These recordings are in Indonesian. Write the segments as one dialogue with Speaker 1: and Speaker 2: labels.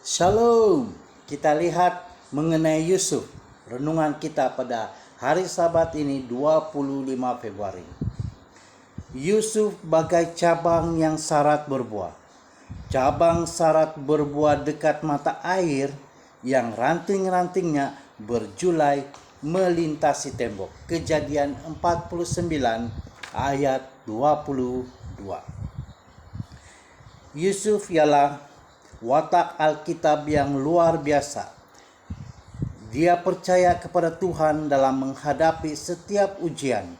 Speaker 1: Shalom, kita lihat mengenai Yusuf. Renungan kita pada hari Sabat ini 25 Februari. Yusuf bagai cabang yang syarat berbuah. Cabang syarat berbuah dekat mata air yang ranting-rantingnya berjulai melintasi tembok. Kejadian 49 ayat 22. Yusuf ialah watak Alkitab yang luar biasa. Dia percaya kepada Tuhan dalam menghadapi setiap ujian,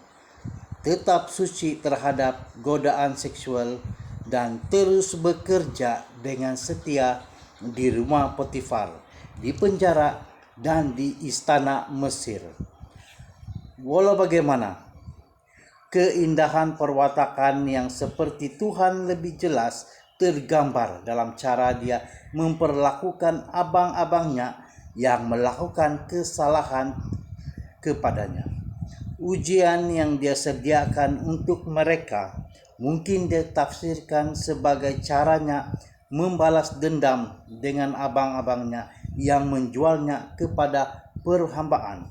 Speaker 1: tetap suci terhadap godaan seksual, dan terus bekerja dengan setia di rumah Potifar, di penjara, dan di istana Mesir. Walau bagaimana, keindahan perwatakan yang seperti Tuhan lebih jelas tergambar dalam cara dia memperlakukan abang-abangnya yang melakukan kesalahan kepadanya. Ujian yang dia sediakan untuk mereka mungkin ditafsirkan sebagai caranya membalas dendam dengan abang-abangnya yang menjualnya kepada perhambaan.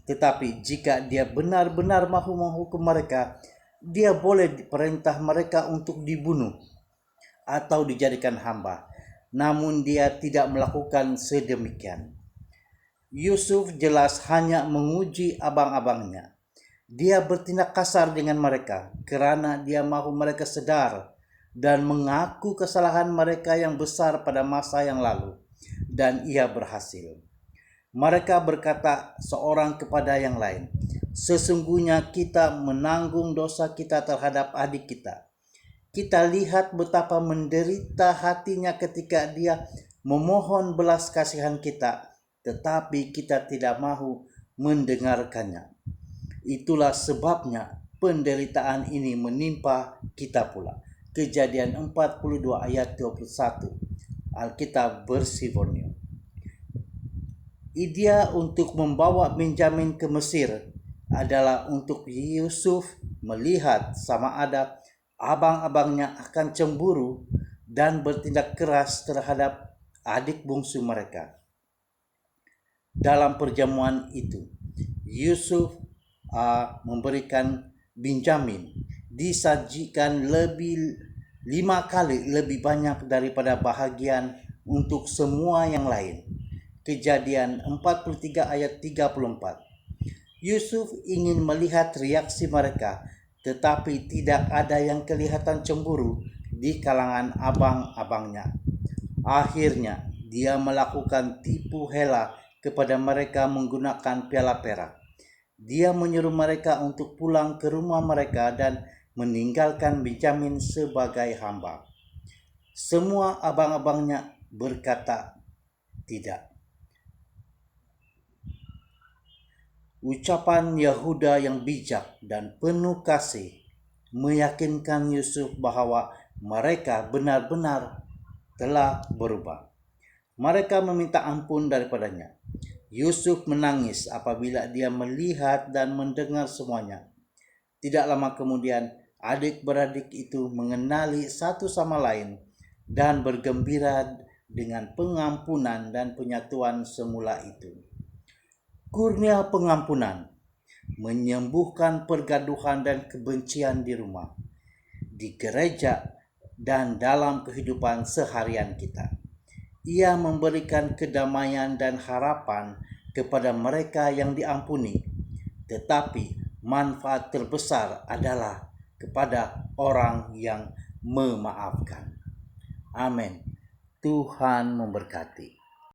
Speaker 1: Tetapi jika dia benar-benar mahu menghukum mereka, dia boleh perintah mereka untuk dibunuh atau dijadikan hamba. Namun dia tidak melakukan sedemikian. Yusuf jelas hanya menguji abang-abangnya. Dia bertindak kasar dengan mereka kerana dia mahu mereka sedar dan mengaku kesalahan mereka yang besar pada masa yang lalu, dan ia berhasil. Mereka berkata seorang kepada yang lain, "Sesungguhnya kita menanggung dosa kita terhadap adik kita. Kita lihat betapa menderita hatinya ketika dia memohon belas kasihan kita, tetapi kita tidak mahu mendengarkannya. Itulah sebabnya penderitaan ini menimpa kita pula." Kejadian 42 ayat 21, Alkitab Versi Borneo. Idea untuk membawa Benjamin ke Mesir adalah untuk Yusuf melihat sama ada abang-abangnya akan cemburu dan bertindak keras terhadap adik bungsu mereka. Dalam perjamuan itu, Yusuf memberikan Benjamin disajikan 5 kali lebih banyak daripada bahagian untuk semua yang lain. Kejadian 43 ayat 34. Yusuf ingin melihat reaksi mereka, tetapi tidak ada yang kelihatan cemburu di kalangan abang-abangnya. Akhirnya, dia melakukan tipu hela kepada mereka menggunakan piala perak. Dia menyuruh mereka untuk pulang ke rumah mereka dan meninggalkan Benjamin sebagai hamba. Semua abang-abangnya berkata tidak. Ucapan Yehuda yang bijak dan penuh kasih meyakinkan Yusuf bahwa mereka benar-benar telah berubah. Mereka meminta ampun daripadanya. Yusuf menangis apabila dia melihat dan mendengar semuanya. Tidak lama kemudian, adik-beradik itu mengenali satu sama lain dan bergembira dengan pengampunan dan penyatuan semula itu. Kurnia pengampunan menyembuhkan pergaduhan dan kebencian di rumah, di gereja, dan dalam kehidupan seharian kita. Ia memberikan kedamaian dan harapan kepada mereka yang diampuni, tetapi manfaat terbesar adalah kepada orang yang memaafkan. Amin. Tuhan memberkati.